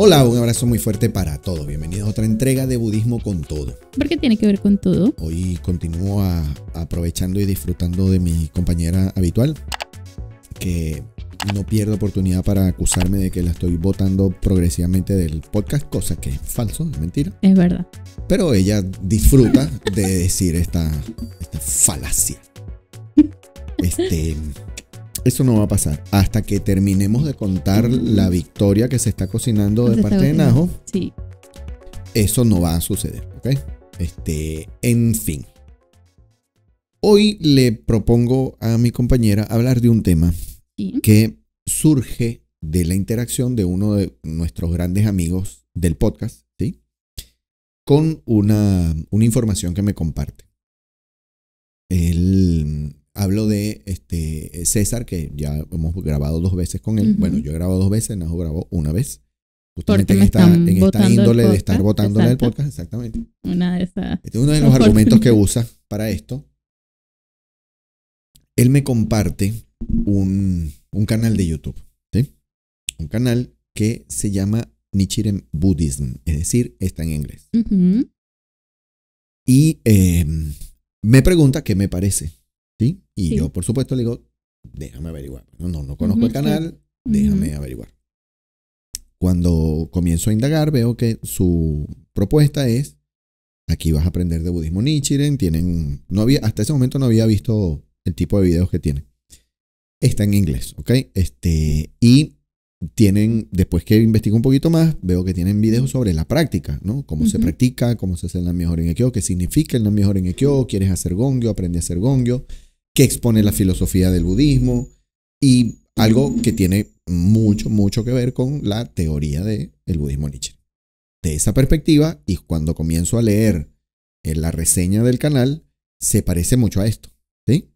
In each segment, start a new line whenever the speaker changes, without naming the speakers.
Hola, un abrazo muy fuerte para todos. Bienvenidos a otra entrega de Budismo con Todo.
¿Por qué tiene que ver con todo?
Hoy continúo aprovechando y disfrutando de mi compañera habitual, que no pierdo oportunidad para acusarme de que la estoy botando progresivamente del podcast, cosa que es falso, es mentira.
Es verdad.
Pero ella disfruta de decir esta falacia. Eso no va a pasar hasta que terminemos de contar la victoria que se está cocinando de parte de Najo.
Sí.
Eso no va a suceder, ¿ok? En fin. Hoy le propongo a mi compañera hablar de un tema que surge de la interacción de uno de nuestros grandes amigos del podcast, ¿sí? Con una información que me comparte. Hablo de César, que ya hemos grabado 2 veces con él. Bueno, yo he grabado 2 veces, Najo grabó 1 vez. Justamente en esta índole de estar botándole el podcast, exactamente.
Una de esas.
Este es uno de los argumentos que usa para esto. Él me comparte un canal de YouTube, ¿sí? Un canal que se llama Nichiren Buddhism, es decir, está en inglés. Y me pregunta qué me parece, ¿sí? Y yo, por supuesto, le digo, déjame averiguar. No conozco el canal, déjame averiguar. Cuando comienzo a indagar, veo que su propuesta es, aquí vas a aprender de budismo Nichiren. Hasta ese momento no había visto el tipo de videos que tiene. Está en inglés, ¿ok? Y tienen, después que investigo un poquito más, veo que tienen videos sobre la práctica, ¿no? Cómo se practica, cómo se hace el Nam-myoho Renge-kyo, qué significa el Nam-myoho Renge-kyo, quieres hacer gongyo, aprende a hacer gongyo, qué expone la filosofía del budismo y algo que tiene mucho que ver con la teoría del budismo Nichiren. De esa perspectiva, y cuando comienzo a leer la reseña del canal, se parece mucho a esto, ¿sí?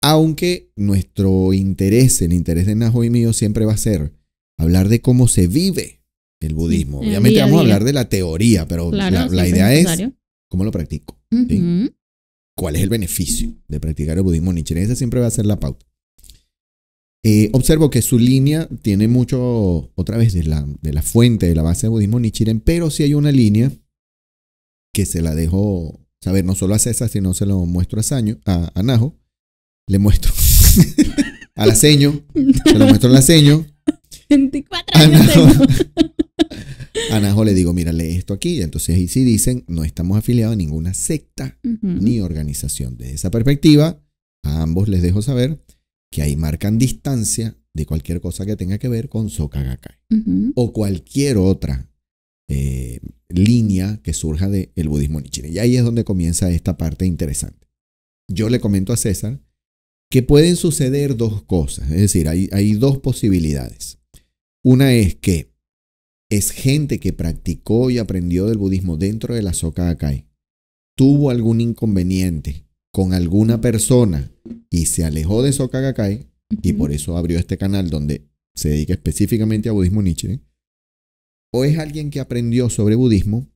Aunque nuestro interés, el interés de Najo y mío, siempre va a ser hablar de cómo se vive el budismo. Obviamente vamos a hablar de la teoría, pero claro, la idea es cómo lo practico, ¿sí? ¿Cuál es el beneficio de practicar el budismo Nichiren? Esa siempre va a ser la pauta. Observo que su línea tiene mucho, otra vez, de la fuente, de la base del budismo Nichiren, pero sí hay una línea que se la dejo saber no solo a César, sino se lo muestro a Najo. Le muestro a la seño, se lo muestro a la seño.
24 años.
A Najo le digo, mira, lee esto aquí. Entonces ahí sí dicen, no estamos afiliados a ninguna secta ni organización. Desde esa perspectiva, a ambos les dejo saber que ahí marcan distancia de cualquier cosa que tenga que ver con Soka Gakkai o cualquier otra línea que surja del budismo Nichiren. Y ahí es donde comienza esta parte interesante. Yo le comento a César que pueden suceder 2 cosas, es decir, hay 2 posibilidades. Una es que es gente que practicó y aprendió del budismo dentro de la Soka Gakkai, tuvo algún inconveniente con alguna persona y se alejó de Soka Gakkai y por eso abrió este canal donde se dedica específicamente a budismo Nichiren, o es alguien que aprendió sobre budismo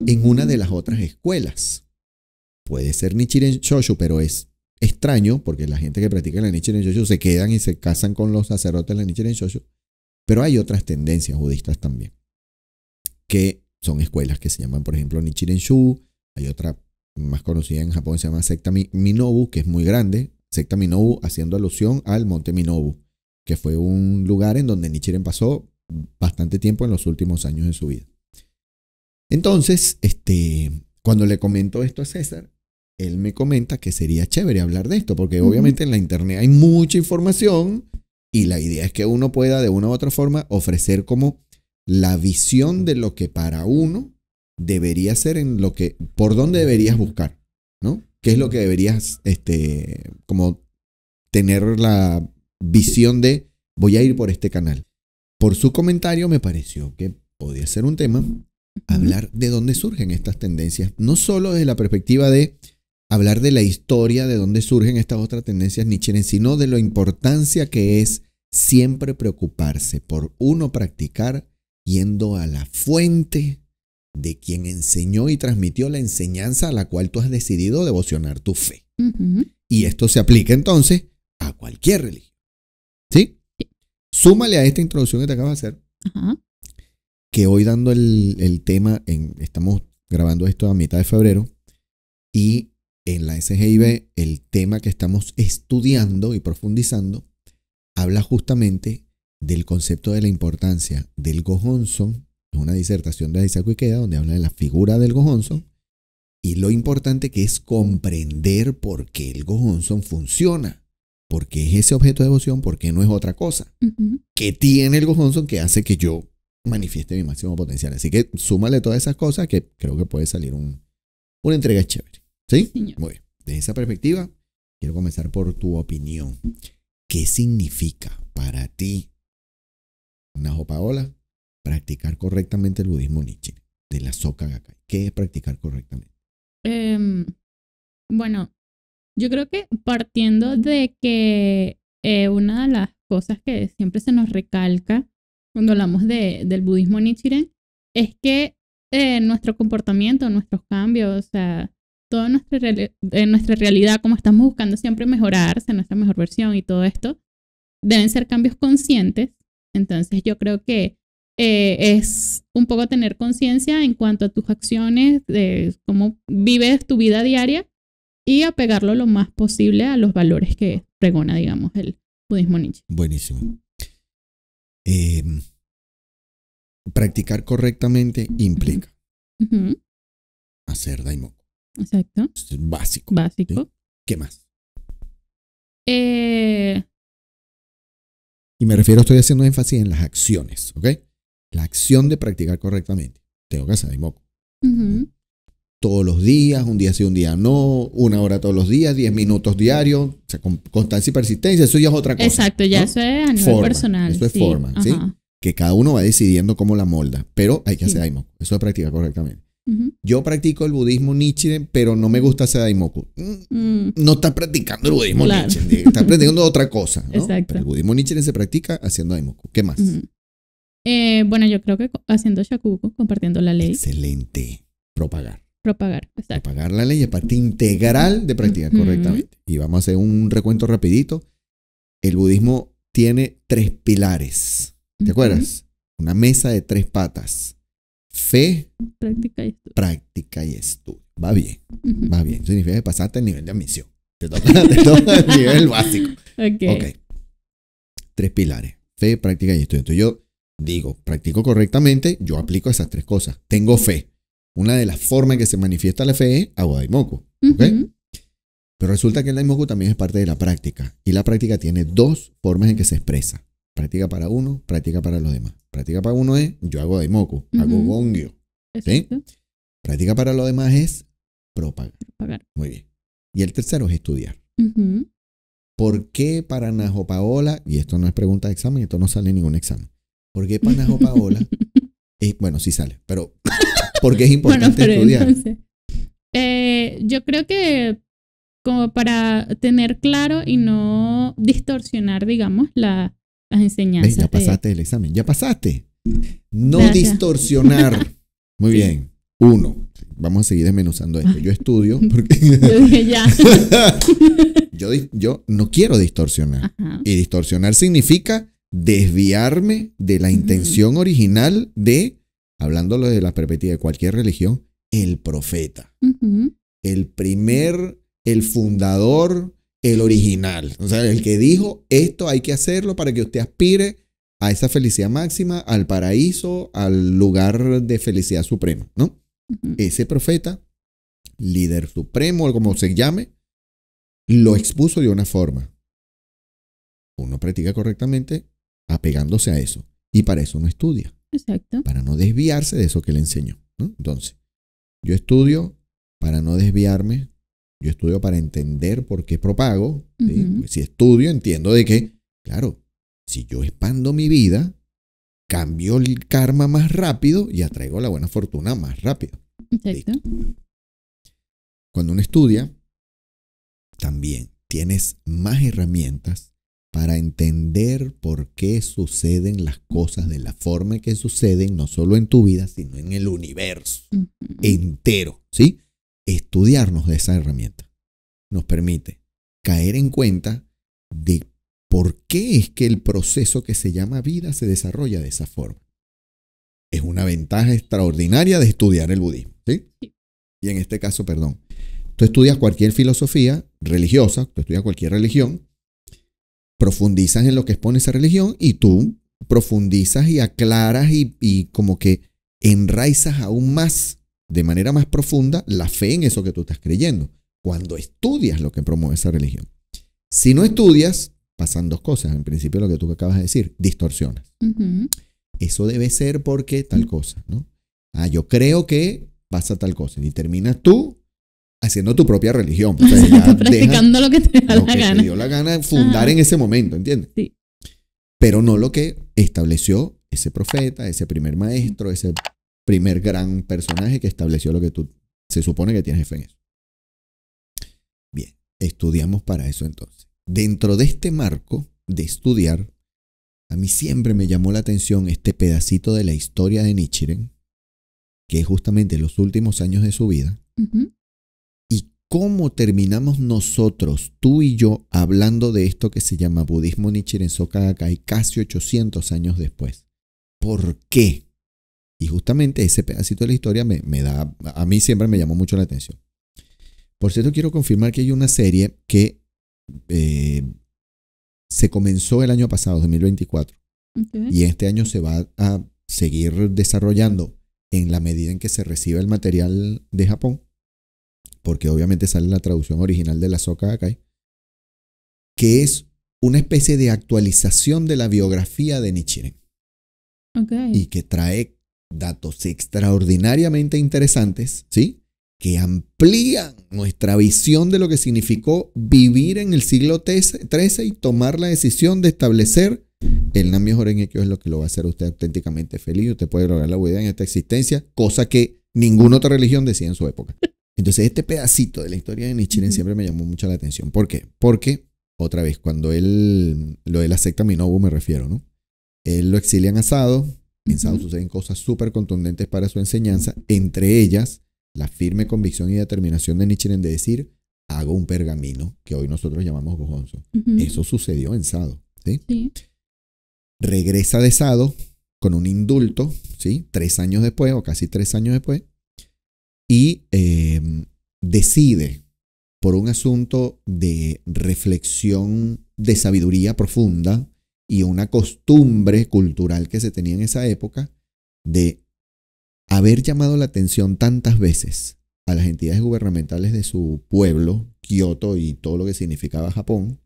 en una de las otras escuelas. Puede ser Nichiren Shoshu, pero es extraño porque la gente que practica la Nichiren Shoshu se quedan y se casan con los sacerdotes de la Nichiren Shoshu, pero hay otras tendencias budistas también, que son escuelas que se llaman, por ejemplo, Nichiren Shu. Hay otra más conocida en Japón que se llama secta Minobu, que es muy grande. Secta Minobu haciendo alusión al monte Minobu, que fue un lugar en donde Nichiren pasó bastante tiempo en los últimos años de su vida. Entonces, cuando le comento esto a César, él me comenta que sería chévere hablar de esto, porque obviamente en la internet hay mucha información y la idea es que uno pueda de una u otra forma ofrecer como la visión de lo que para uno debería ser, por dónde deberías buscar, ¿no? ¿Qué es lo que deberías como tener la visión de voy a ir por este canal? Por su comentario me pareció que podía ser un tema hablar de dónde surgen estas tendencias, no solo desde la perspectiva de hablar de la historia de dónde surgen estas otras tendencias Nichiren, sino de la importancia que es siempre preocuparse por uno practicar yendo a la fuente de quien enseñó y transmitió la enseñanza a la cual tú has decidido devocionar tu fe. Y esto se aplica entonces a cualquier religión. ¿Sí? Súmale a esta introducción que te acabo de hacer que hoy dando el tema, estamos grabando esto a mitad de febrero y en la SGIB el tema que estamos estudiando y profundizando habla justamente del concepto de la importancia del Gohonson. Es una disertación de Daisaku Ikeda donde habla de la figura del Gohonson y lo importante que es comprender por qué el Gohonson funciona, por qué es ese objeto de devoción, por qué no es otra cosa. ¿Qué tiene el Gohonson que hace que yo manifieste mi máximo potencial? Así que súmale todas esas cosas que creo que puede salir una entrega chévere. ¿Sí?
Señor.
Muy bien. Desde esa perspectiva, quiero comenzar por tu opinión. ¿Qué significa para ti, Najo Paola, practicar correctamente el budismo Nichiren de la Soka Gakkai? ¿Qué es practicar correctamente?
Bueno, yo creo que partiendo de que una de las cosas que siempre se nos recalca cuando hablamos del budismo Nichiren es que nuestro comportamiento, nuestros cambios, o sea, toda nuestra realidad, como estamos buscando siempre mejorar, ser nuestra mejor versión y todo esto, deben ser cambios conscientes. Entonces yo creo que es un poco tener conciencia en cuanto a tus acciones, de cómo vives tu vida diaria y apegarlo lo más posible a los valores que pregona, digamos, el budismo Nichiren.
Buenísimo. Practicar correctamente implica hacer daimoku.
Exacto.
Es básico.
Básico.
¿Sí? ¿Qué más? Y me refiero, estoy haciendo énfasis en las acciones, ¿ok? La acción de practicar correctamente. Tengo que hacer daimoku. Todos los días, un día sí, un día no, 1 hora todos los días, 10 minutos diarios, o sea, con constancia y persistencia, eso ya es otra cosa.
Exacto, ya, ¿no? Eso es a nivel personal.
Eso es forma, ¿sí? Que cada uno va decidiendo cómo la molda, pero hay que hacer daimoku. Eso es practicar correctamente. Yo practico el budismo Nichiren, pero no me gusta hacer daimoku. No estás practicando el budismo Nichiren, estás practicando otra cosa, ¿no?
Exacto.
Pero el budismo Nichiren se practica haciendo daimoku. ¿Qué más?
Bueno, yo creo que haciendo shakugo, compartiendo la ley.
Excelente. Propagar.
Exacto.
Propagar la ley es parte integral de practicar correctamente. Y vamos a hacer un recuento rapidito. El budismo tiene 3 pilares. ¿Te acuerdas? Una mesa de 3 patas. Fe, práctica y estudio. Va bien. Va bien. Eso significa que pasaste el nivel de admisión. Te toca el nivel básico. Ok. 3 pilares. Fe, práctica y estudio. Entonces yo digo, practico correctamente, yo aplico esas 3 cosas. Tengo fe. Una de las formas en que se manifiesta la fe es hago daimoku. ¿Okay? Pero resulta que el daimoku también es parte de la práctica. Y la práctica tiene 2 formas en que se expresa. Práctica para uno, práctica para los demás. Práctica para uno es yo hago daimoku, hago gongyo. ¿Sí? Práctica para los demás es propagar. Muy bien. Y el tercero es estudiar. ¿Por qué para Najo Paola, y esto no es pregunta de examen, esto no sale en ningún examen, ¿por qué para Najo Paola? Bueno, sí sale, pero ¿por qué es importante estudiar?
Entonces, yo creo que como para tener claro y no distorsionar, digamos, las enseñanzas.
¿Ves? Ya pasaste el examen, ya pasaste. No distorsionar. Muy bien. 1. Vamos a seguir desmenuzando esto. Yo estudio porque yo no quiero distorsionar. Y distorsionar significa desviarme de la intención original de, hablándolo de la perspectiva de cualquier religión, el profeta. El fundador, el original. O sea, el que dijo, esto hay que hacerlo para que usted aspire a esa felicidad máxima, al paraíso, al lugar de felicidad suprema, ¿no? Ese profeta, líder supremo, o como se llame, lo expuso de una forma. Uno practica correctamente apegándose a eso. Y para eso uno estudia.
Exacto.
Para no desviarse de eso que le enseñó, ¿no? Entonces, yo estudio para no desviarme. Yo estudio para entender por qué propago. ¿Sí? Pues si estudio, entiendo de que, claro, si yo expando mi vida, cambio el karma más rápido y atraigo la buena fortuna más rápido.
Exacto.
¿Listo? Cuando uno estudia, también tienes más herramientas para entender por qué suceden las cosas de la forma en que suceden, no solo en tu vida, sino en el universo entero, ¿sí? Estudiarnos de esa herramienta nos permite caer en cuenta de por qué es que el proceso que se llama vida se desarrolla de esa forma. Es una ventaja extraordinaria de estudiar el budismo, ¿sí?
Sí.
Y en este caso, perdón, tú estudias cualquier filosofía religiosa, tú estudias cualquier religión, profundizas en lo que expone esa religión y tú profundizas y aclaras y como que enraizas aún más, de manera más profunda, la fe en eso que tú estás creyendo, cuando estudias lo que promueve esa religión. Si no estudias, pasan dos cosas. En principio, lo que tú acabas de decir, distorsionas.
Ujú.
Eso debe ser porque tal cosa, ¿no? Yo creo que pasa tal cosa. Y terminas tú haciendo tu propia religión. O sea, ya
practicando lo que te da
lo
la
que
gana.
te dio la gana fundar
Ajá.
en ese momento, ¿entiendes?
Sí.
Pero no lo que estableció ese profeta, ese primer maestro, ese primer gran personaje que estableció lo que tú se supone que tienes fe en eso. Bien, estudiamos para eso entonces. Dentro de este marco de estudiar, a mí siempre me llamó la atención este pedacito de la historia de Nichiren, que es justamente los últimos años de su vida,
Ujú.
y cómo terminamos nosotros, tú y yo, hablando de esto que se llama budismo Nichiren Soka Gakkai casi 800 años después. ¿Por qué? Y justamente ese pedacito de la historia a mí siempre me llamó mucho la atención. Por cierto, quiero confirmar que hay una serie que se comenzó el año pasado, 2024,
Okay.
y este año se va a seguir desarrollando en la medida en que se reciba el material de Japón, porque obviamente sale la traducción original de la Soka Gakkai, que es una especie de actualización de la biografía de Nichiren
Okay.
y que trae datos extraordinariamente interesantes, ¿sí? Que amplían nuestra visión de lo que significó vivir en el siglo XIII y tomar la decisión de establecer el Nam-myoho Renge-kyo es lo que lo va a hacer usted auténticamente feliz. Usted puede lograr la buena en esta existencia, cosa que ninguna otra religión decía en su época. Entonces, este pedacito de la historia de Nichiren siempre me llamó mucho la atención. ¿Por qué? Porque, otra vez, cuando lo de la secta Minobu me refiero, ¿no? Él lo exilian a Sado. En Sado suceden cosas súper contundentes para su enseñanza, entre ellas la firme convicción y determinación de Nichiren de decir, hago un pergamino, que hoy nosotros llamamos Gohonzon.
Ujú.
Eso sucedió en Sado, ¿sí?
Sí.
Regresa de Sado con un indulto, ¿sí? 3 años después, o casi 3 años después, y decide, por un asunto de reflexión de sabiduría profunda y una costumbre cultural que se tenía en esa época, de haber llamado la atención tantas veces a las entidades gubernamentales de su pueblo, Kioto y todo lo que significaba Japón,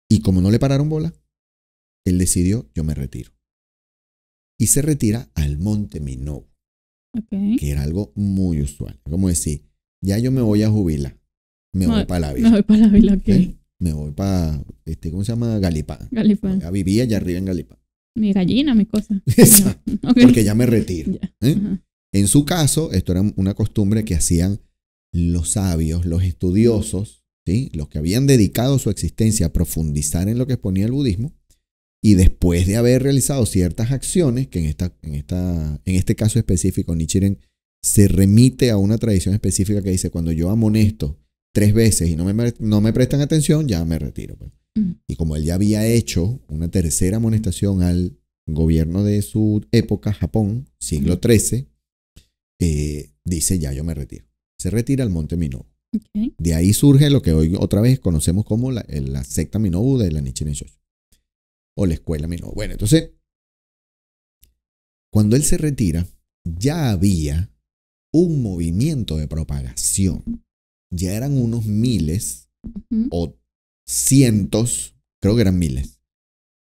y como no le pararon bola, él decidió, yo me retiro. Y se retira al monte Minobu,
Okay.
que era algo muy usual. Como decir, ya yo me voy a jubilar, me voy para la
Me
vida.
voy para la vila, ok.
¿Eh? Me voy para, ¿cómo se llama? Galipán.
Galipán.
Ya vivía allá arriba en Galipán.
Mi gallina, mi cosa.
Exacto.
Okay.
Porque ya me retiro.
Ya.
¿Eh?
Ajá.
En su caso, esto era una costumbre que hacían los sabios, los estudiosos, ¿sí? Los que habían dedicado su existencia a profundizar en lo que exponía el budismo, y después de haber realizado ciertas acciones, que en este caso específico, Nichiren se remite a una tradición específica que dice, cuando yo amonesto 3 veces y no me prestan atención, ya me retiro. Pues. Y como él ya había hecho una tercera amonestación al gobierno de su época, Japón, siglo XIII, dice, ya yo me retiro. Se retira al monte Minobu.
Okay.
De ahí surge lo que hoy otra vez conocemos como la secta Minobu de la Nichiren Shoshu. O la escuela Minobu. Bueno, entonces, cuando él se retira, ya había un movimiento de propagación. Ya eran unos miles o cientos, creo que eran miles,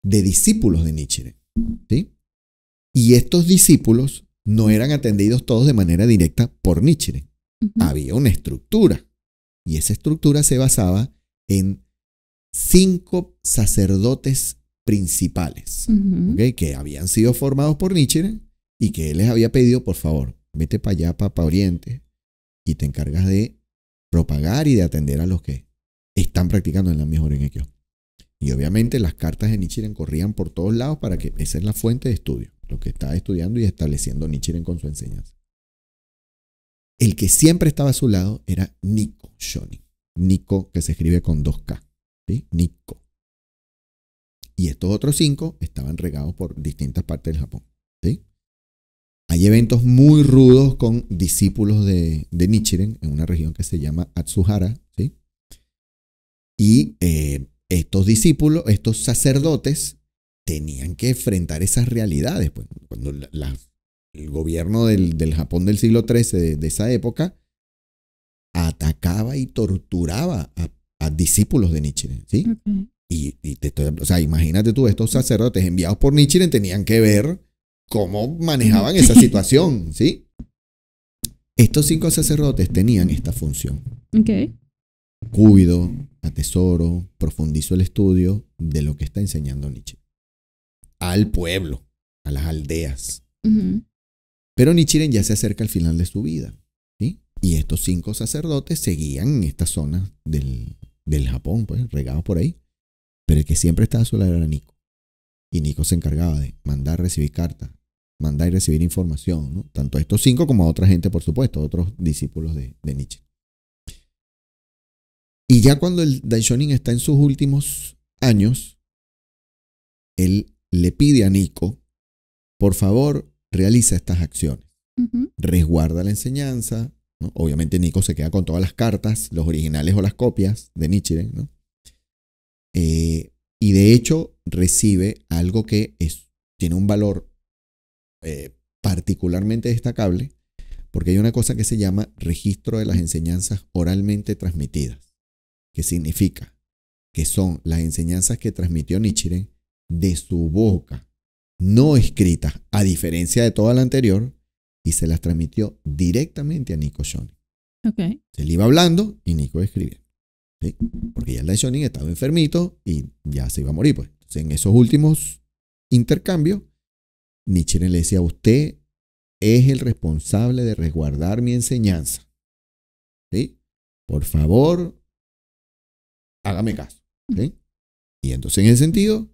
de discípulos de Nichiren. ¿Sí? Y estos discípulos no eran atendidos todos de manera directa por Nichiren. Había una estructura. Y esa estructura se basaba en 5 sacerdotes principales, ¿okay? Que habían sido formados por Nichiren y que él les había pedido, por favor, vete para allá, para Oriente, y te encargas de propagar y de atender a los que están practicando en la Nam-myoho Renge-kyo. Y obviamente las cartas de Nichiren corrían por todos lados para que esa es la fuente de estudio, lo que estaba estudiando y estableciendo Nichiren con su enseñanza. El que siempre estaba a su lado era Nikko Shonin. Nikko, que se escribe con 2K. ¿Sí? Nikko. Y estos otros 5 estaban regados por distintas partes del Japón. ¿Sí? Hay eventos muy rudos con discípulos de Nichiren en una región que se llama Atsuhara, ¿sí? Y estos discípulos, estos sacerdotes, tenían que enfrentar esas realidades. Pues, cuando el gobierno del Japón del siglo XIII de esa época atacaba y torturaba a discípulos de Nichiren, ¿sí?
Okay.
O sea, imagínate tú, estos sacerdotes enviados por Nichiren tenían que ver cómo manejaban esa situación, ¿sí? Estos 5 sacerdotes tenían esta función.
Okay.
Cuido, atesoro, profundizo el estudio de lo que está enseñando Nichiren al pueblo, a las aldeas.
Uh-huh.
Pero Nichiren ya se acerca al final de su vida, ¿sí? Y estos 5 sacerdotes seguían en esta zona del Japón, pues, regados por ahí. Pero el que siempre estaba a su lado era Nico. Y Nico se encargaba de mandar, recibir cartas, mandar y recibir información, ¿no? Tanto a estos 5 como a otra gente, por supuesto, a otros discípulos de Nichiren. Y ya cuando el Daishonin está en sus últimos años, él le pide a Nico, por favor, realiza estas acciones.
Uh-huh.
Resguarda la enseñanza, ¿no? Obviamente Nico se queda con todas las cartas, los originales o las copias de Nichiren, ¿no? Y de hecho recibe algo que tiene un valor particularmente destacable, porque hay una cosa que se llama registro de las enseñanzas oralmente transmitidas, que significa que son las enseñanzas que transmitió Nichiren de su boca, no escritas, a diferencia de toda la anterior, y se las transmitió directamente a Nico Shonin.
Okay.
Se le iba hablando y Nico escribía, ¿sí? Porque ya el Daishonin estaba enfermito y ya se iba a morir, pues. Entonces, en esos últimos intercambios, Nichiren le decía: usted es el responsable de resguardar mi enseñanza, ¿sí? Por favor, hágame caso, ¿sí? Y entonces, en ese sentido,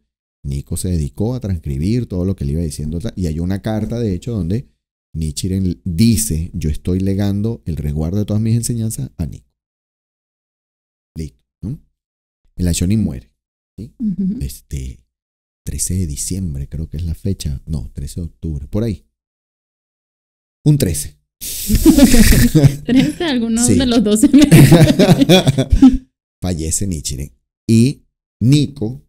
Nico se dedicó a transcribir todo lo que le iba diciendo. Y hay una carta, de hecho, donde Nichiren dice: yo estoy legando el resguardo de todas mis enseñanzas a Nico. Listo, ¿no? El Daishonin muere, ¿sí?
Uh-huh.
13 de diciembre creo que es la fecha. No, 13 de octubre, por ahí. Un 13.
13, algunos
Sí.
de los 12 meses.
Fallece Nichiren. Y Nico,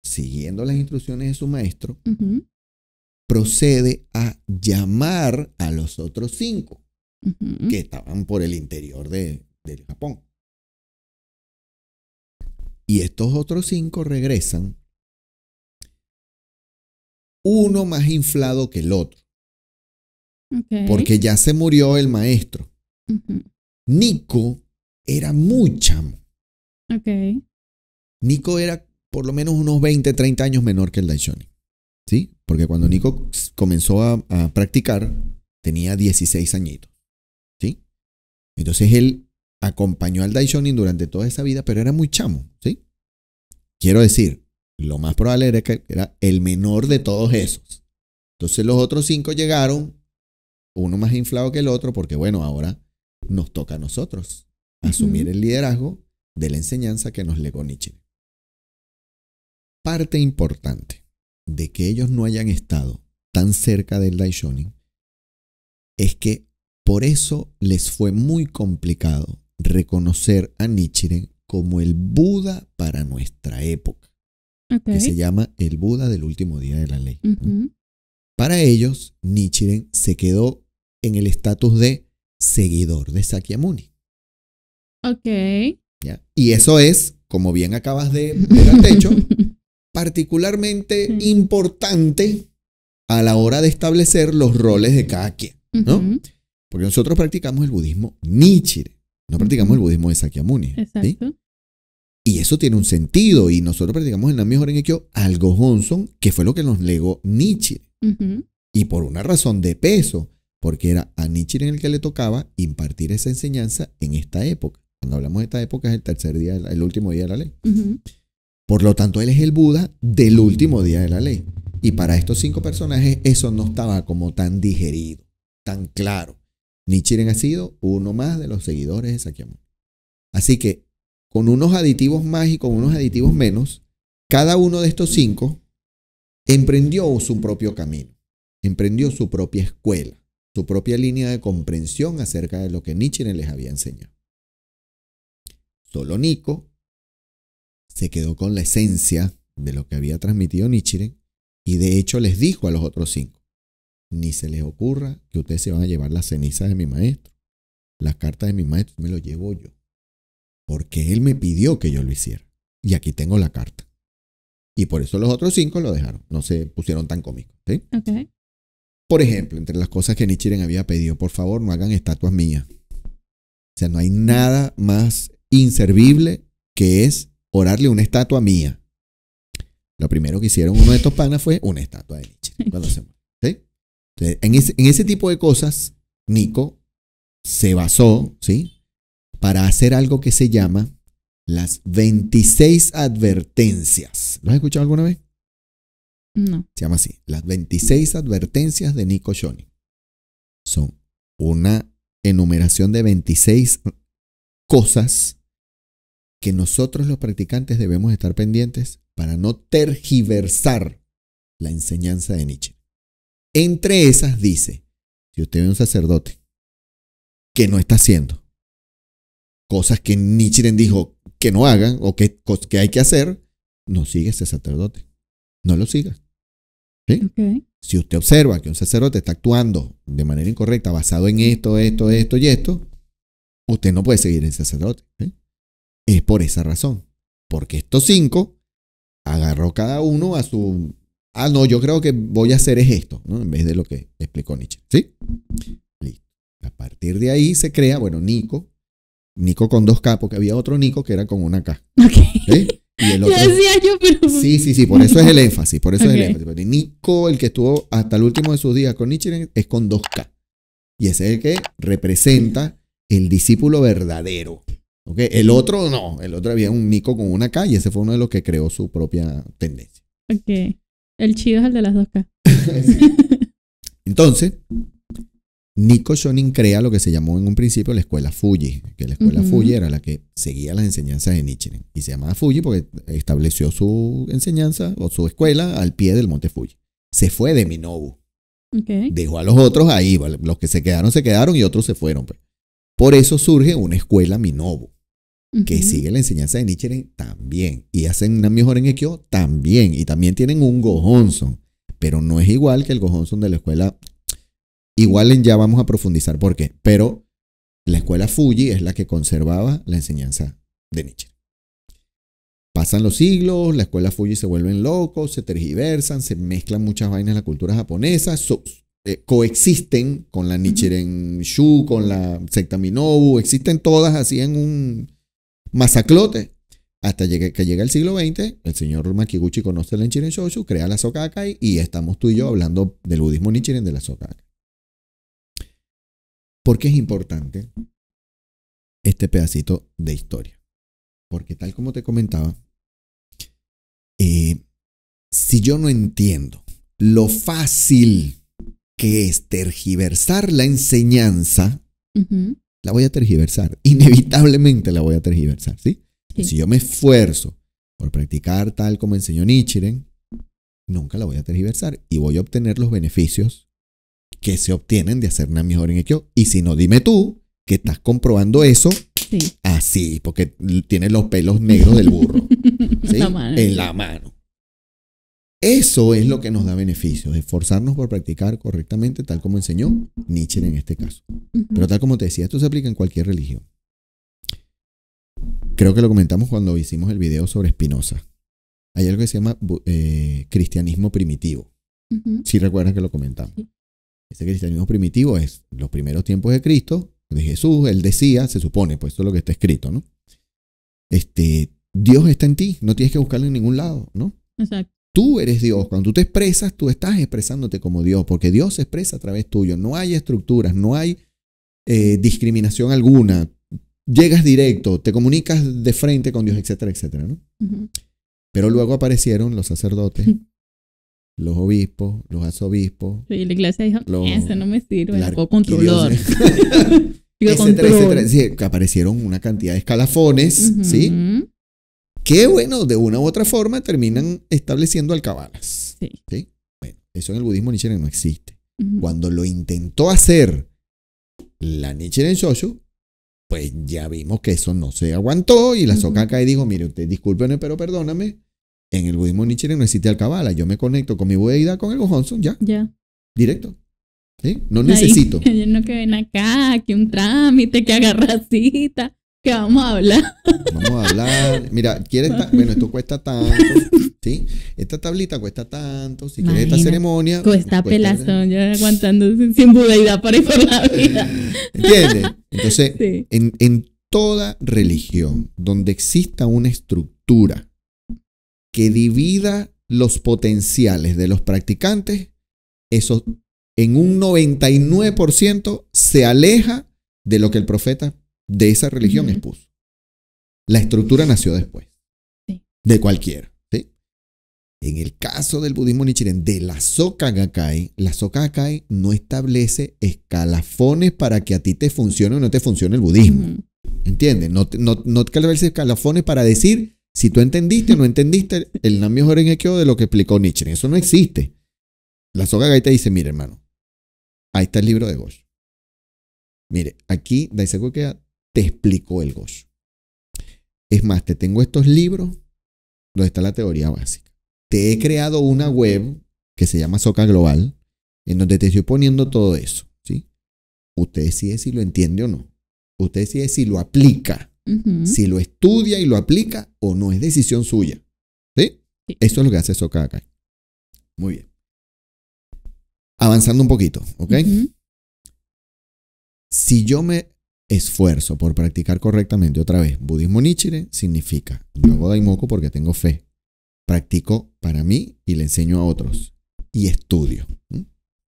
siguiendo las instrucciones de su maestro,
Uh-huh.
procede a llamar a los otros 5
Uh-huh.
que estaban por el interior del Japón. Y estos otros 5 regresan, uno más inflado que el otro,
Okay.
porque ya se murió el maestro.
Uh-huh.
Nico era muy chamo.
Okay.
Nico era por lo menos unos 20, 30 años menor que el Daishonin, ¿sí? Porque cuando Nico comenzó a practicar, tenía 16 añitos, ¿sí? Entonces él acompañó al Daishonin durante toda esa vida, pero era muy chamo, ¿sí? Quiero decir, lo más probable era que era el menor de todos esos. Entonces los otros 5 llegaron, uno más inflado que el otro, porque bueno, ahora nos toca a nosotros asumir el liderazgo de la enseñanza que nos legó Nichiren. Parte importante de que ellos no hayan estado tan cerca del Daishonin es que por eso les fue muy complicado reconocer a Nichiren como el Buda para nuestra época,
Okay.
que se llama el Buda del último día de la ley.
Uh-huh.
Para ellos, Nichiren se quedó en el estatus de seguidor de Sakyamuni,
Okay.
¿ya? Y eso es, como bien acabas de ver al techo, particularmente importante a la hora de establecer los roles de cada quien, ¿no?
Uh-huh.
Porque nosotros practicamos el budismo Nichiren, no practicamos el budismo de Sakyamuni, ¿sí?
Exacto.
Y eso tiene un sentido, y nosotros practicamos el Nam-myoho Renge-kyo algo Honson, que fue lo que nos legó Nichiren,
Uh-huh.
y por una razón de peso, porque era a Nichiren el que le tocaba impartir esa enseñanza en esta época. Cuando hablamos de esta época es el tercer día, el último día de la ley.
Uh-huh.
Por lo tanto, él es el Buda del último día de la ley. Y para estos 5 personajes eso no estaba como tan digerido, tan claro. Nichiren ha sido uno más de los seguidores de Sakyamuni. Así que con unos aditivos más y con unos aditivos menos, cada uno de estos 5 emprendió su propio camino. emprendió su propia escuela, su propia línea de comprensión acerca de lo que Nichiren les había enseñado. Solo Nico se quedó con la esencia de lo que había transmitido Nichiren y de hecho les dijo a los otros 5, ni se les ocurra que ustedes se van a llevar las cenizas de mi maestro, las cartas de mi maestro, me lo llevo yo, porque él me pidió que yo lo hiciera y aquí tengo la carta. Y por eso los otros 5 lo dejaron, no se pusieron tan cómicos, ¿sí?
Okay.
Por ejemplo, entre las cosas que Nichiren había pedido, por favor, no hagan estatuas mías. O sea, no hay nada más inservible que es orarle una estatua mía. Lo primero que hicieron uno de estos panas fue una estatua de Nichiren cuando se murió, ¿sí? Entonces, en ese tipo de cosas, Nico se basó, ¿sí?, para hacer algo que se llama las 26 advertencias. ¿Lo has escuchado alguna vez?
No.
Se llama así, las 26 advertencias de Nico Shonin. Son una enumeración de 26 cosas que nosotros los practicantes debemos estar pendientes para no tergiversar la enseñanza de Nietzsche. Entre esas dice, si usted ve a un sacerdote que no está haciendo cosas que Nichiren dijo que no hagan o que hay que hacer, no siga ese sacerdote. No lo sigas. ¿Sí?
Okay.
Si usted observa que un sacerdote está actuando de manera incorrecta basado en esto, usted no puede seguir ese sacerdote. ¿Sí? Es por esa razón. Porque estos 5 agarró cada uno a su... no, yo creo que voy a hacer es esto, ¿no? En vez de lo que explicó Nietzsche. ¿Sí? Listo. A partir de ahí se crea, bueno, Nico con 2 K, porque había otro Nico que era con una K.
Okay.
¿Sí? Y el otro,
ya decía yo, pero...
Sí, por eso es el énfasis, es el énfasis. Pero Nico, el que estuvo hasta el último de sus días con Nichiren, es con 2 K. Y ese es el que representa el discípulo verdadero. ¿Okay? El otro no, el otro había un Nico con una K y ese fue uno de los que creó su propia tendencia.
Ok, el chido es el de las 2K.
Entonces, Nico Shonin crea lo que se llamó en un principio la escuela Fuji, que la escuela Fuji era la que seguía las enseñanzas de Nichiren. Y se llamaba Fuji porque estableció su enseñanza o su escuela al pie del monte Fuji. Se fue de Minobu.
Okay.
Dejó a los otros ahí, ¿vale? Los que se quedaron y otros se fueron. Pues. Por eso surge una escuela Minobu, que sigue la enseñanza de Nichiren también. Y hacen una mejor en Ekkyo también. Y también tienen un Gohonson. Pero no es igual que el Gohonson de la escuela. Igual ya vamos a profundizar por qué. Pero la escuela Fuji es la que conservaba la enseñanza de Nichiren. Pasan los siglos, la escuela Fuji se vuelven locos, se tergiversan, se mezclan muchas vainas de la cultura japonesa, coexisten con la Nichiren Shu, con la secta Minobu, existen todas así en un masaclote. Hasta que llega el siglo XX, el señor Makiguchi conoce la Nichiren Shoshu, crea la Soka Gakkai y estamos tú y yo hablando del budismo Nichiren de la Soka Gakkai. ¿Por qué es importante este pedacito de historia? Porque tal como te comentaba, si yo no entiendo lo fácil que es tergiversar la enseñanza, la voy a tergiversar. Inevitablemente la voy a tergiversar, ¿sí? Sí. Si yo me esfuerzo por practicar tal como enseñó Nichiren, nunca la voy a tergiversar y voy a obtener los beneficios que se obtienen de hacer una mejor en Ekkyo. Y si no, dime tú que estás comprobando eso así, porque tienes los pelos negros del burro, ¿sí? En la mano. Eso es lo que nos da beneficios, esforzarnos por practicar correctamente tal como enseñó Nietzsche en este caso. Pero tal como te decía, esto se aplica en cualquier religión. Creo que lo comentamos cuando hicimos el video sobre Spinoza. Hay algo que se llama cristianismo primitivo. Si recuerdas que lo comentamos. Sí. Ese cristianismo primitivo es los primeros tiempos de Cristo, de Jesús. Él decía, se supone, pues esto es lo que está escrito, ¿no? Dios está en ti, no tienes que buscarlo en ningún lado, ¿no?
Exacto.
Tú eres Dios. Cuando tú te expresas, tú estás expresándote como Dios, porque Dios se expresa a través tuyo. No hay estructuras, no hay discriminación alguna. Llegas directo, te comunicas de frente con Dios, etcétera, etcétera, ¿no? Pero luego aparecieron los sacerdotes, los obispos, los arzobispos.
Sí, la iglesia dijo, eso no me sirve, la puedo controlar.
etcétera. Sí, que aparecieron una cantidad de escalafones, ¿sí? Que, bueno, de una u otra forma terminan estableciendo alcabalas. Sí. Bueno, Eso en el budismo Nichiren no existe.
Ujú.
Cuando lo intentó hacer la Nichiren Shoshu, pues ya vimos que eso no se aguantó y la
Ujú.
Soka Gakkai dijo, mire, usted discúlpeme, pero perdóname, en el budismo Nichiren no existe el Kabbalah, yo me conecto con mi budeidad, con el Gohonzon, ya,
Ya.
directo. ¿Sí? No
Ahí,
necesito.
no que ven acá, que un trámite, que agarra cita, que vamos a hablar.
Vamos a hablar. Mira, ¿quieres bueno, esto cuesta tanto, ¿sí? Esta tablita cuesta tanto. Si quieres esta
Imagínate,
ceremonia.
Cuesta
cuesta-
pelazón, yo aguantando sin budeidad para ir por la vida.
¿Entiendes? Entonces,
Sí.
en toda religión donde exista una estructura que divida los potenciales de los practicantes, eso en un 99% se aleja de lo que el profeta de esa religión
Ujú.
expuso. La estructura nació después.
Sí.
De cualquiera. ¿Sí? En el caso del budismo Nichiren, de la Soka Gakkai no establece escalafones para que a ti te funcione o no te funcione el budismo.
Ujú.
¿Entiendes? No establece escalafones para decir si tú entendiste o no entendiste el Nam-myoho Renge Kyo de lo que explicó Nichiren. Eso no existe. La Soka Gakkai te dice, mire hermano, ahí está el libro de Gosho. Mire, aquí Daisaku Ikeda te explicó el Gosho. Es más, te tengo estos libros donde está la teoría básica. Te he creado una web que se llama Soka Global, en donde te estoy poniendo todo eso, ¿sí? Usted decide si lo entiende o no. Usted decide si lo aplica,
Ujú.
si lo estudia y lo aplica o no. Es decisión suya, ¿sí?
Sí.
Eso es lo que hace Soka Gakkai. Muy bien. Avanzando un poquito, ¿ok?
Ujú.
Si yo me esfuerzo por practicar correctamente, otra vez, budismo Nichiren significa, yo hago Daimoku porque tengo fe, practico para mí y le enseño a otros y estudio.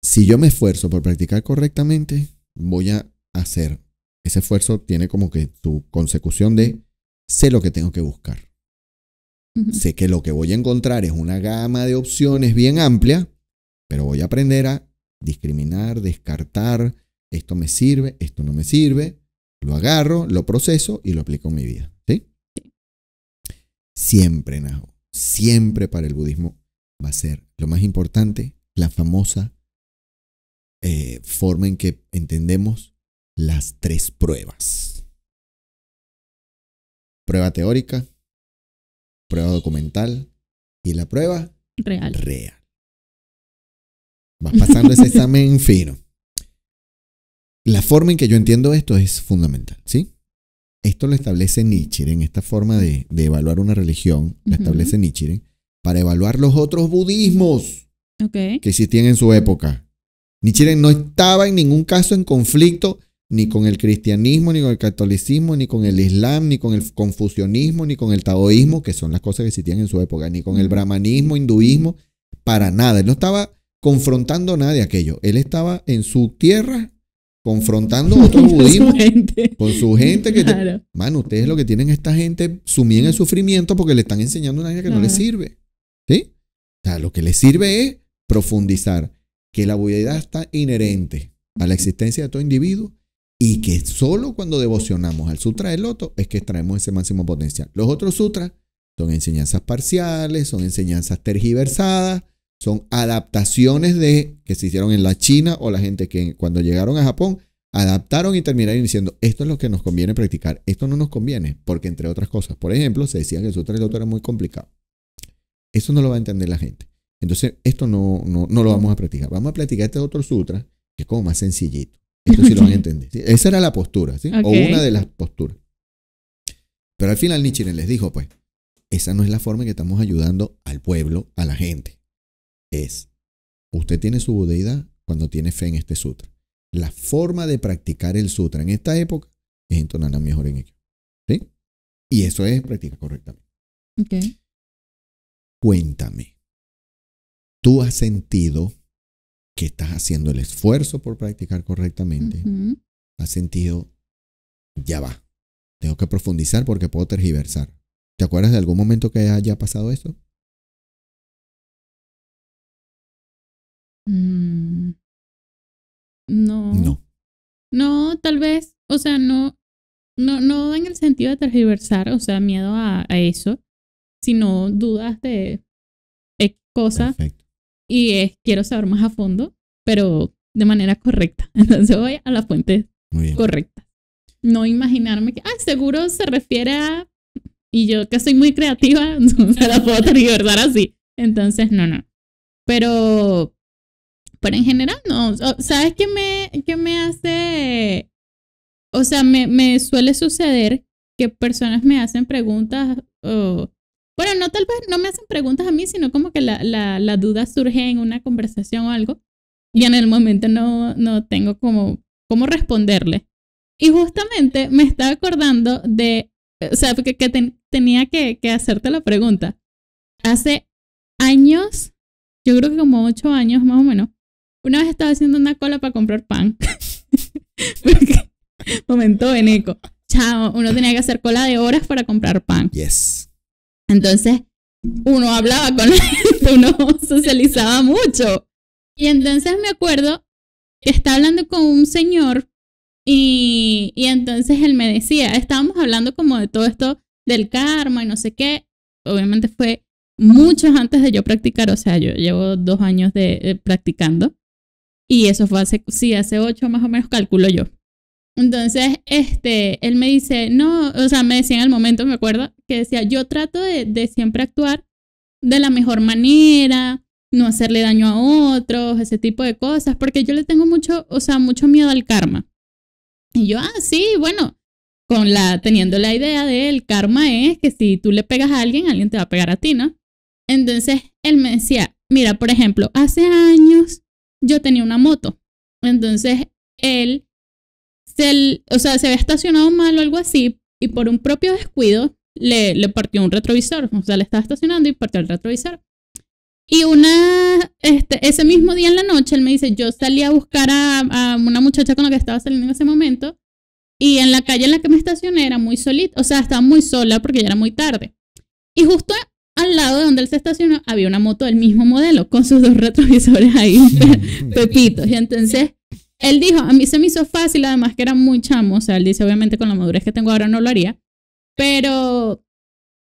Si yo me esfuerzo por practicar correctamente, voy a hacer, ese esfuerzo tiene como que su consecución de sé lo que tengo que buscar.
Ujú.
Sé que lo que voy a encontrar es una gama de opciones bien amplia, pero voy a aprender a discriminar, descartar, esto me sirve, esto no me sirve, lo agarro, lo proceso y lo aplico en mi vida. ¿Sí? Siempre, Najo, siempre para el budismo va a ser lo más importante, la famosa forma en que entendemos las 3 pruebas. Prueba teórica, prueba documental y la prueba
Real.
real. Vas pasando ese examen fino. La forma en que yo entiendo esto es fundamental, ¿sí? Esto lo establece Nichiren, esta forma de evaluar una religión, la
Ujú.
establece Nichiren, para evaluar los otros budismos
Ok.
que existían en su época. Nichiren no estaba en ningún caso en conflicto ni con el cristianismo, ni con el catolicismo, ni con el islam, ni con el confucianismo, ni con el taoísmo, que son las cosas que existían en su época, ni con el brahmanismo, hinduismo, para nada. Él no estaba confrontando nada de aquello. Él estaba en su tierra confrontando otros
Con su
budismos
gente.
con su gente que
Claro.
mano, ustedes lo que tienen esta gente sumida en el sufrimiento porque le están enseñando una cosa que no les
Claro.
sirve. ¿Sí? O sea, lo que les sirve es profundizar que la budeidad está inherente a la existencia de todo individuo y que solo cuando devocionamos al sutra del loto es que extraemos ese máximo potencial. Los otros sutras son enseñanzas parciales, son enseñanzas tergiversadas, son adaptaciones de que se hicieron en la China o la gente que cuando llegaron a Japón adaptaron y terminaron diciendo esto es lo que nos conviene practicar, esto no nos conviene, porque entre otras cosas, por ejemplo, se decía que el sutra del loto era muy complicado. Eso no lo va a entender la gente. Entonces, esto no lo vamos a practicar. Vamos a practicar este otro sutra, que es como más sencillito. Esto sí lo van a entender. ¿Sí? Esa era la postura, ¿sí?
Ok.
O una de las posturas. Pero al final Nichiren les dijo, pues, esa no es la forma en que estamos ayudando al pueblo, a la gente. Es, usted tiene su budeidad cuando tiene fe en este sutra. La forma de practicar el sutra en esta época es entonar Nam-myoho Renge Kyo. ¿Sí? Y eso es practicar correctamente.
Ok.
Cuéntame, ¿tú has sentido que estás haciendo el esfuerzo por practicar correctamente?
Ujú.
¿Has sentido, ya va, tengo que profundizar porque puedo tergiversar? ¿Te acuerdas de algún momento que haya pasado eso?
Mm, No.
No.
No, tal vez, o sea, no en el sentido de tergiversar, o sea, miedo a eso, sino dudas de X cosa.
Perfecto.
quiero saber más a fondo, pero de manera correcta. Entonces voy a la fuente correcta. No imaginarme que, seguro se refiere a... Y yo que soy muy creativa, no se la puedo tergiversar así. Entonces, no. Pero en general, no. ¿Sabes qué me hace? O sea, me suele suceder que personas me hacen preguntas. Bueno, no, tal vez no me hacen preguntas a mí, sino como que la duda surge en una conversación o algo. Y en el momento no tengo cómo responderle. Y justamente me estaba acordando de, o sea, que tenía que hacerte la pregunta. Hace años, yo creo que como 8 años más o menos, una vez estaba haciendo una cola para comprar pan. Momento veneco. Chao, uno tenía que hacer cola de horas para comprar pan.
Yes.
Entonces, uno hablaba con la gente, uno socializaba mucho. Y entonces me acuerdo que estaba hablando con un señor y entonces él me decía, estábamos hablando como de todo esto del karma y no sé qué. Obviamente fue muchos antes de yo practicar, o sea, yo llevo 2 años practicando y eso fue hace 8 más o menos, calculo yo. Entonces, él me dice, no, o sea, me decía en el momento, me acuerdo, que decía, yo trato de siempre actuar de la mejor manera, no hacerle daño a otros, ese tipo de cosas, porque yo le tengo mucho miedo al karma. Y yo, sí, bueno, teniendo la idea del karma es que si tú le pegas a alguien te va a pegar a ti, ¿no? Entonces, él me decía, mira, por ejemplo, hace años yo tenía una moto. Entonces, él se había estacionado mal o algo así y por un propio descuido le partió un retrovisor. O sea, le estaba estacionando y partió el retrovisor. Y ese mismo día en la noche, él me dice, yo salí a buscar a una muchacha con la que estaba saliendo en ese momento y en la calle en la que me estacioné era muy solita, o sea, estaba muy sola porque ya era muy tarde. Y justo al lado de donde él se estacionó había una moto del mismo modelo con sus 2 retrovisores ahí, pepitos. Y entonces él dijo, a mí se me hizo fácil, además que era muy chamo, o sea, él dice, obviamente con la madurez que tengo ahora no lo haría, pero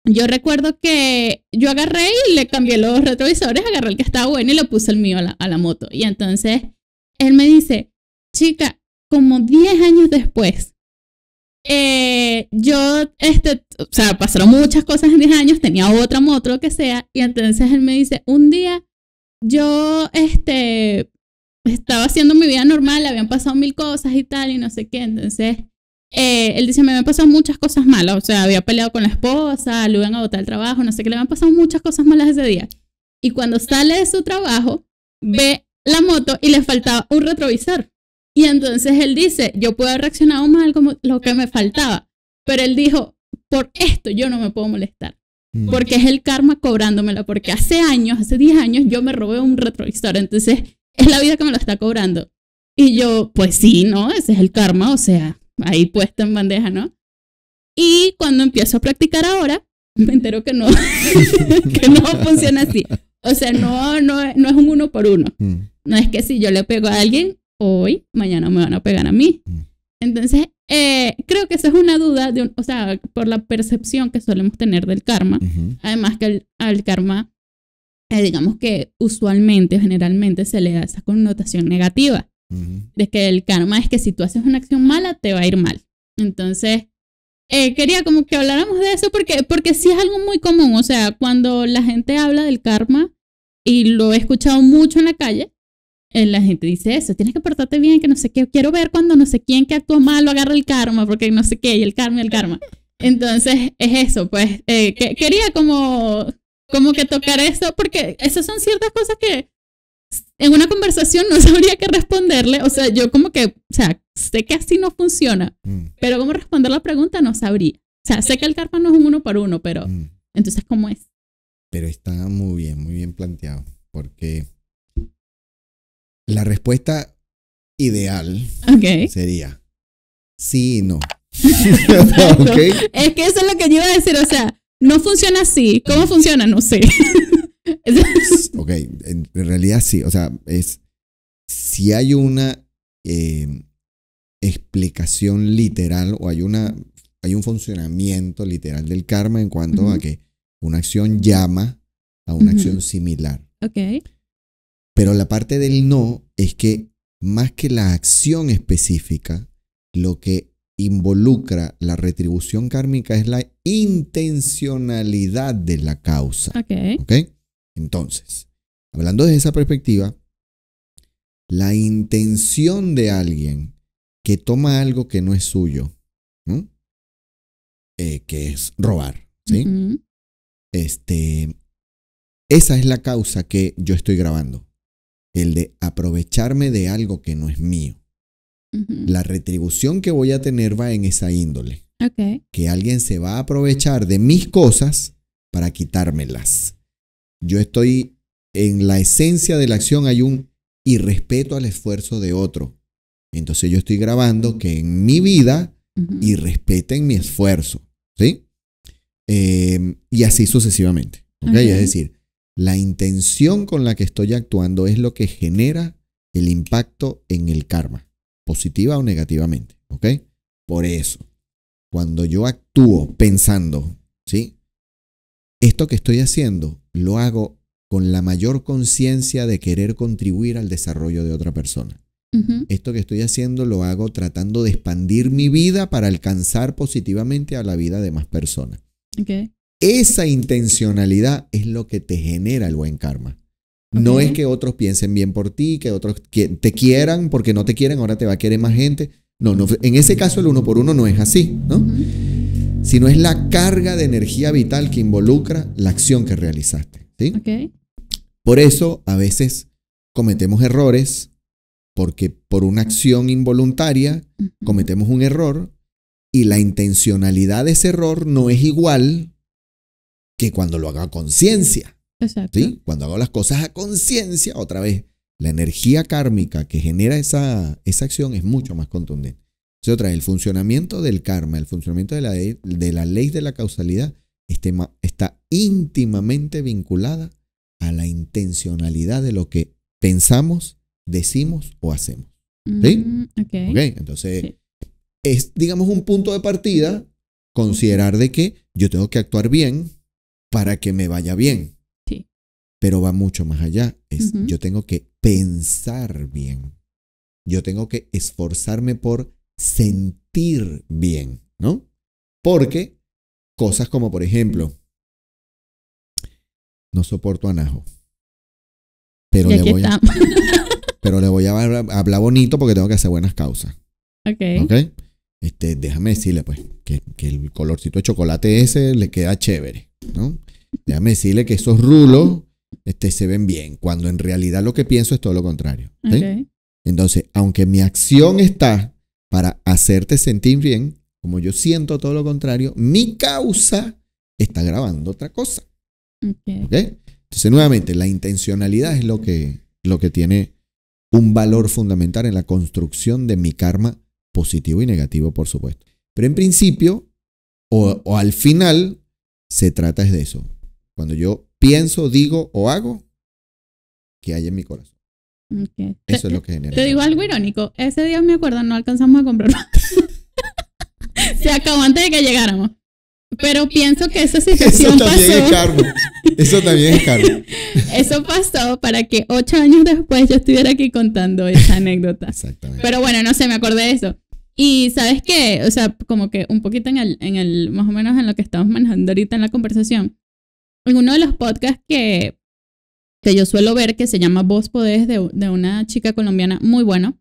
yo recuerdo que yo agarré y le cambié los retrovisores, agarré el que estaba bueno y le puse el mío a la moto. Y entonces él me dice, chica, como 10 años después, yo, o sea, pasaron muchas cosas en 10 años, tenía otra moto, lo que sea, y entonces él me dice, un día yo, estaba haciendo mi vida normal, le habían pasado 1000 cosas y tal, y no sé qué, entonces él dice, me habían pasado muchas cosas malas, o sea, había peleado con la esposa, lo iban a botar el trabajo, no sé qué, le habían pasado muchas cosas malas ese día. Y cuando sale de su trabajo, ve la moto y le faltaba un retrovisor. Y entonces él dice, yo puedo haber reaccionado mal como lo que me faltaba, pero él dijo, por esto yo no me puedo molestar, porque es el karma cobrándomelo, porque hace 10 años yo me robé un retrovisor, entonces es la vida que me lo está cobrando. Y yo, pues sí, ¿no? Ese es el karma, o sea, ahí puesto en bandeja, ¿no? Y cuando empiezo a practicar ahora, me entero que no, que no funciona así. O sea, no es un 1 por 1. No es que si yo le pego a alguien hoy, mañana me van a pegar a mí. Entonces, creo que esa es una duda, o sea, por la percepción que solemos tener del karma. Además que al karma, digamos que usualmente, generalmente se le da esa connotación negativa. De que el karma es que si tú haces una acción mala, te va a ir mal. Entonces, quería como que habláramos de eso porque sí es algo muy común. O sea, cuando la gente habla del karma, y lo he escuchado mucho en la calle, la gente dice eso, tienes que portarte bien, que no sé qué, quiero ver cuando no sé quién que actuó mal lo agarra el karma, porque no sé qué, y el karma. Entonces, es eso, pues, quería como que tocar eso, porque esas son ciertas cosas que en una conversación no sabría qué responderle. O sea, yo como que, o sea, sé que así no funciona, pero cómo responder la pregunta no sabría. O sea, sé que el karma no es un 1 por 1, pero entonces, ¿cómo es?
Pero está muy bien planteado, porque la respuesta ideal sería sí y no.
¿Okay? Es que eso es lo que yo iba a decir, o sea, no funciona así. ¿Cómo funciona? No sé.
Ok, en realidad sí, o sea, si hay una explicación literal o hay un funcionamiento literal del karma en cuanto a que una acción llama a una acción similar.
Okay.
Pero la parte del no es que más que la acción específica, lo que involucra la retribución kármica es la intencionalidad de la causa. ¿Ok? Entonces, hablando desde esa perspectiva, la intención de alguien que toma algo que no es suyo, ¿no? Que es robar, ¿sí?
Uh-huh.
Esa es la causa que yo estoy grabando. El de aprovecharme de algo que no es mío.
Uh-huh.
La retribución que voy a tener va en esa índole.
Okay.
Que alguien se va a aprovechar de mis cosas para quitármelas. Yo estoy en la esencia de la acción, hay un irrespeto al esfuerzo de otro. Entonces yo estoy grabando que en mi vida
Uh-huh.
irrespeten mi esfuerzo, ¿sí? Y así sucesivamente. ¿Okay? Es decir, la intención con la que estoy actuando es lo que genera el impacto en el karma, positiva o negativamente. ¿Ok? Por eso, cuando yo actúo pensando, ¿sí? Esto que estoy haciendo lo hago con la mayor conciencia de querer contribuir al desarrollo de otra persona.
Uh-huh.
Esto que estoy haciendo lo hago tratando de expandir mi vida para alcanzar positivamente a la vida de más personas.
Okay.
Esa intencionalidad es lo que te genera el buen karma. No es que otros piensen bien por ti, que otros te quieran, porque no te quieren, ahora te va a querer más gente. No, en ese caso el 1 por 1 no es así, ¿no?
Uh-huh.
Sino es la carga de energía vital que involucra la acción que realizaste, ¿sí?
Okay.
Por eso a veces cometemos errores, porque por una acción involuntaria cometemos un error y la intencionalidad de ese error no es igual que cuando lo haga a conciencia.
Exacto.
¿Sí? Cuando hago las cosas a conciencia, otra vez, la energía kármica que genera esa acción es mucho más contundente. Entonces, otra vez, el funcionamiento del karma, el funcionamiento de la ley de la causalidad está íntimamente vinculada a la intencionalidad de lo que pensamos, decimos o hacemos. ¿Sí? Okay. Entonces, sí, es, digamos, un punto de partida considerar de que yo tengo que actuar bien para que me vaya bien.
Sí.
Pero va mucho más allá. Yo tengo que pensar bien. Yo tengo que esforzarme por sentir bien, ¿no? Porque cosas como, por ejemplo, no soporto a Najo. Pero le voy a hablar bonito porque tengo que hacer buenas causas.
Ok.
Déjame decirle, pues, que el colorcito de chocolate ese le queda chévere, ¿no? Déjame decirle que esos rulos se ven bien, cuando en realidad lo que pienso es todo lo contrario. ¿Sí?
Okay.
Entonces, aunque mi acción está para hacerte sentir bien, como yo siento todo lo contrario, mi causa está grabando otra cosa.
Okay.
¿Okay? Entonces, nuevamente, la intencionalidad es lo que tiene un valor fundamental en la construcción de mi karma positivo y negativo, por supuesto. Pero en principio, o al final, se trata de eso. Cuando yo pienso, digo o hago, que hay en mi corazón.
Okay.
Eso es lo que genera.
Te digo algo irónico. Ese día, me acuerdo, no alcanzamos a comprar. Se acabó antes de que llegáramos. Pero pienso que esa situación
pasó. Eso también es karma. Eso también es karma.
Eso pasó para que 8 años después yo estuviera aquí contando esa anécdota.
Exactamente.
Pero bueno, no sé, me acordé de eso. Y ¿sabes qué? O sea, como que un poquito en el más o menos en lo que estamos manejando ahorita en la conversación. En uno de los podcasts que yo suelo ver, que se llama Voz Podés, de una chica colombiana muy bueno,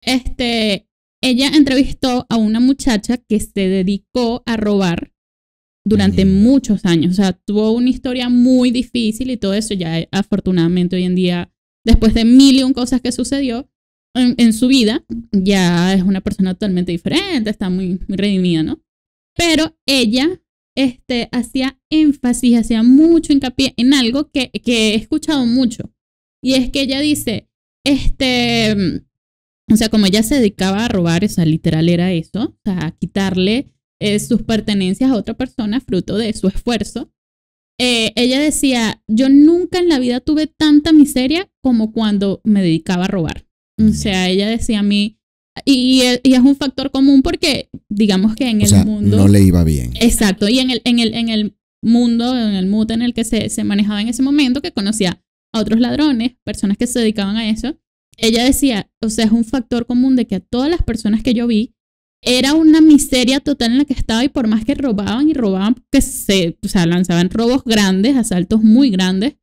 ella entrevistó a una muchacha que se dedicó a robar durante muchos años. O sea, tuvo una historia muy difícil y todo eso. Ya afortunadamente hoy en día, después de 1001 cosas que sucedió en su vida, ya es una persona totalmente diferente, está muy, muy redimida, ¿no? Pero ella hacía énfasis, hacía mucho hincapié en algo que he escuchado mucho. Y es que ella dice, o sea, como ella se dedicaba a robar, o sea, literal era eso, o sea, a quitarle sus pertenencias a otra persona fruto de su esfuerzo. Ella decía, yo nunca en la vida tuve tanta miseria como cuando me dedicaba a robar. O sea, ella decía a mí, y es un factor común porque digamos que en el mundo
no le iba bien.
Exacto, y en el mundo, en el mood en el que se manejaba en ese momento, que conocía a otros ladrones, personas que se dedicaban a eso. Ella decía, o sea, es un factor común de que a todas las personas que yo vi, era una miseria total en la que estaba y por más que robaban y robaban, que o sea, lanzaban robos grandes, asaltos muy grandes.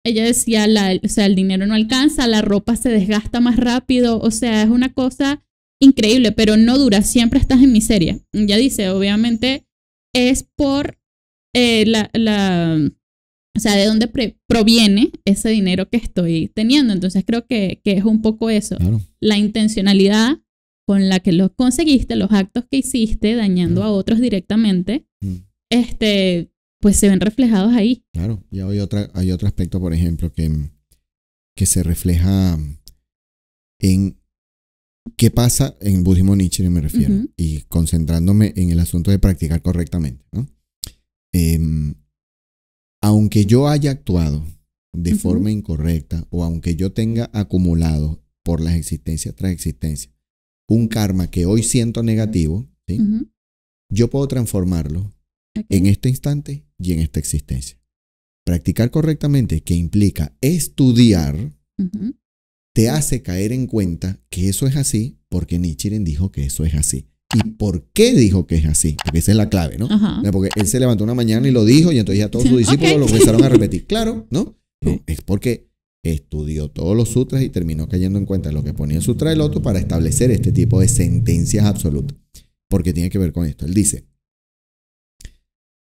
Ella decía, o sea, el dinero no alcanza, la ropa se desgasta más rápido, o sea, es una cosa increíble, pero no dura, siempre estás en miseria. Ella dice, obviamente es por o sea, de dónde proviene ese dinero que estoy teniendo. Entonces creo que es un poco eso,
Claro.
la intencionalidad con la que lo conseguiste, los actos que hiciste dañando a otros directamente, pues se ven reflejados ahí.
Claro, y hay otro aspecto, por ejemplo, que se refleja en qué pasa en budismo Nichiren, me refiero,
Uh-huh.
y concentrándome en el asunto de practicar correctamente, ¿no? Aunque yo haya actuado de
Uh-huh.
forma incorrecta o aunque yo tenga acumulado por las existencias tras existencias un karma que hoy siento negativo, ¿sí?
Uh-huh.
Yo puedo transformarlo en este instante y en esta existencia. Practicar correctamente, que implica estudiar,
Uh-huh.
te hace caer en cuenta que eso es así porque Nichiren dijo que eso es así. ¿Y por qué dijo que es así? Porque esa es la clave, ¿no?
Ajá.
Porque él se levantó una mañana y lo dijo y entonces ya todos sus discípulos lo empezaron a repetir. Claro, ¿no? No, es porque estudió todos los sutras y terminó cayendo en cuenta de lo que ponía el sutra del loto para establecer este tipo de sentencias absolutas. Porque tiene que ver con esto. Él dice,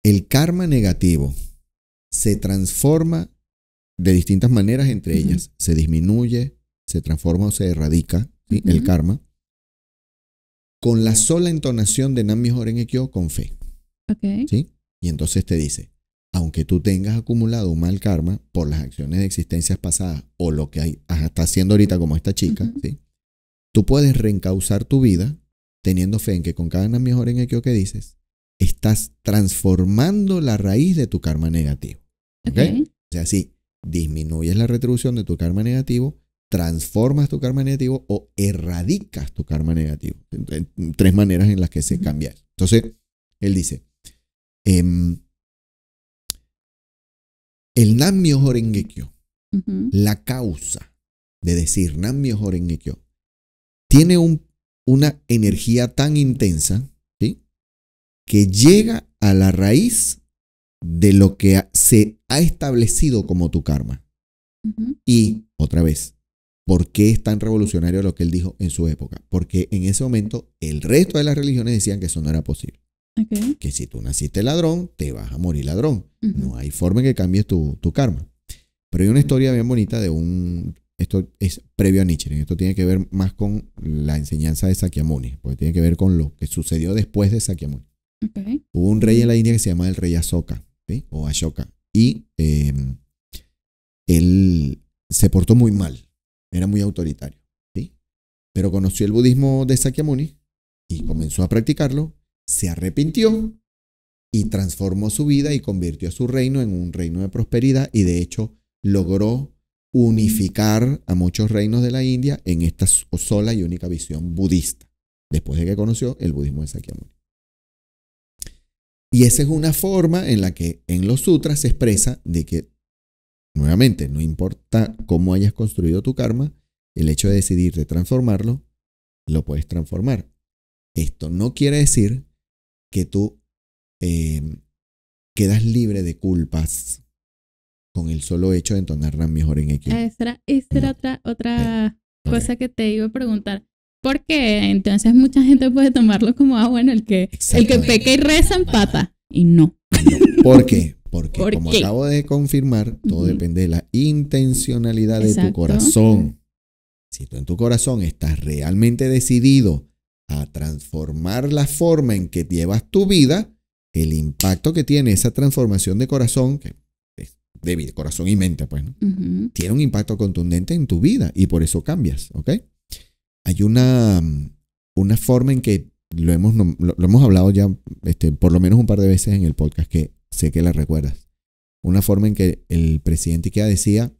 el karma negativo se transforma de distintas maneras, entre ellas se disminuye, se transforma o se erradica, ¿sí? El karma, con la sola entonación de Nam Myoho Renge Kyo con fe.
Okay.
¿Sí? Y entonces te dice, aunque tú tengas acumulado un mal karma por las acciones de existencias pasadas o lo que está haciendo ahorita como esta chica, ¿sí? Tú puedes reencauzar tu vida teniendo fe en que con cada Nam Myoho Renge Kyo que dices, estás transformando la raíz de tu karma negativo. ¿Okay? O sea, sí, disminuyes la retribución de tu karma negativo, transformas tu karma negativo o erradicas tu karma negativo. Tres maneras en las que se cambia eso. Entonces, él dice, el Nam Myoho Renge Kyo, la causa de decir Nam Myoho Renge Kyo, tiene una energía tan intensa, ¿sí? Que llega a la raíz de lo que se ha establecido como tu karma. Y, otra vez, ¿por qué es tan revolucionario lo que él dijo en su época? Porque en ese momento el resto de las religiones decían que eso no era posible.
Okay.
Que si tú naciste ladrón, te vas a morir ladrón. No hay forma en que cambies tu karma. Pero hay una historia bien bonita de esto es previo a Nichiren. Esto tiene que ver más con la enseñanza de Sakyamuni, porque tiene que ver con lo que sucedió después de Sakyamuni.
Okay.
Hubo un rey en la India que se llama el rey Asoka, ¿sí? O Ashoka. Y él se portó muy mal. Era muy autoritario, ¿sí? Pero conoció el budismo de Sakyamuni y comenzó a practicarlo, se arrepintió y transformó su vida y convirtió a su reino en un reino de prosperidad y de hecho logró unificar a muchos reinos de la India en esta sola y única visión budista, después de que conoció el budismo de Sakyamuni. Y esa es una forma en la que en los sutras se expresa de que, nuevamente, no importa cómo hayas construido tu karma, el hecho de decidir de transformarlo, lo puedes transformar. Esto no quiere decir que tú quedas libre de culpas con el solo hecho de entonar Nam Myoho Renge Kyo.
Esa era otra cosa que te iba a preguntar. Porque entonces mucha gente puede tomarlo como, bueno, el que peca y reza empata. Y no.
¿Por qué? Porque como acabo de confirmar, todo depende de la intencionalidad de tu corazón. Si tú en tu corazón estás realmente decidido a transformar la forma en que llevas tu vida, el impacto que tiene esa transformación de corazón, que es de corazón y mente, pues, ¿no? Tiene un impacto contundente en tu vida y por eso cambias, ¿ok? Hay una forma en que lo hemos hablado ya por lo menos un par de veces en el podcast, que sé que la recuerdas. Una forma en que el presidente Ikeda decía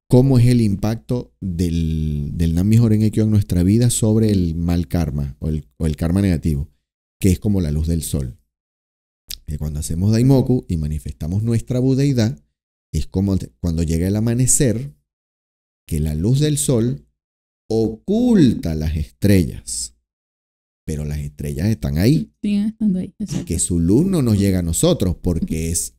cómo es el impacto del Nam Myoho Renge Kyo en nuestra vida sobre el mal karma o el karma negativo, que es como la luz del sol. Que cuando hacemos Daimoku y manifestamos nuestra budeidad, Es como cuando llega el amanecer, que la luz del sol oculta las estrellas, pero las estrellas están ahí.
Siguen estando ahí. Exacto.
Que su luz no nos llega a nosotros porque es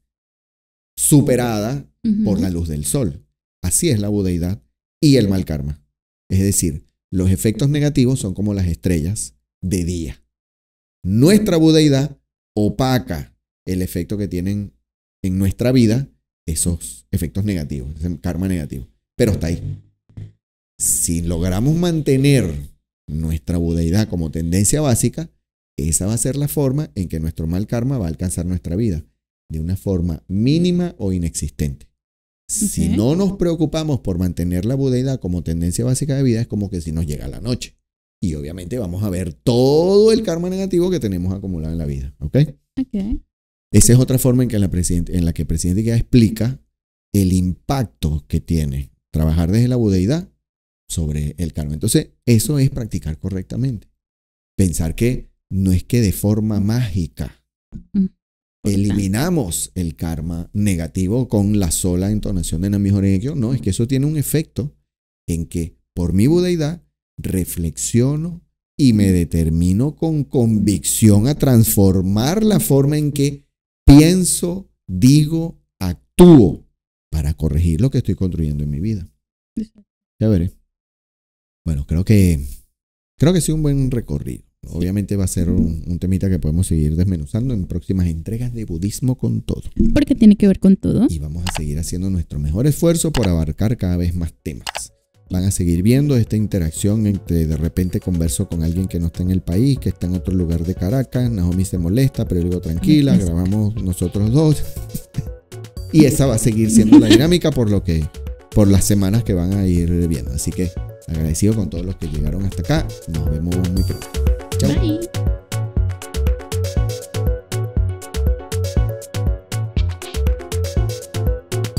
superada por la luz del sol. Así es la budeidad y el mal karma. Es decir, los efectos negativos son como las estrellas de día. Nuestra budeidad opaca el efecto que tienen en nuestra vida esos efectos negativos, ese karma negativo. Pero está ahí. Si logramos mantener nuestra budeidad como tendencia básica, esa va a ser la forma en que nuestro mal karma va a alcanzar nuestra vida, de una forma mínima o inexistente. Si no nos preocupamos por mantener la budeidad como tendencia básica de vida, es como que si nos llega la noche. Y obviamente vamos a ver todo el karma negativo que tenemos acumulado en la vida. ¿Ok? Esa es otra forma en que la que el presidente ya explica el impacto que tiene trabajar desde la budeidad sobre el karma. Entonces, eso es practicar correctamente. Pensar que no es que de forma mágica eliminamos el karma negativo con la sola entonación de Nam Myoho Renge Kyo. No, es que eso tiene un efecto en que por mi budeidad reflexiono y me determino con convicción a transformar la forma en que pienso, digo, actúo para corregir lo que estoy construyendo en mi vida. Ya veré. Bueno, creo que ha sido un buen recorrido. Obviamente va a ser un temita que podemos seguir desmenuzando en próximas entregas de Budismo con Todo.
Porque tiene que ver con todo.
Y vamos a seguir haciendo nuestro mejor esfuerzo por abarcar cada vez más temas. Van a seguir viendo esta interacción entre de repente converso con alguien que no está en el país, que está en otro lugar de Caracas. Naomi se molesta, pero yo digo tranquila, grabamos nosotros dos. Y esa va a seguir siendo la dinámica por las semanas que van a ir viendo. Así que agradecido con todos los que llegaron hasta acá. Nos vemos muy pronto. Chao.
Bye.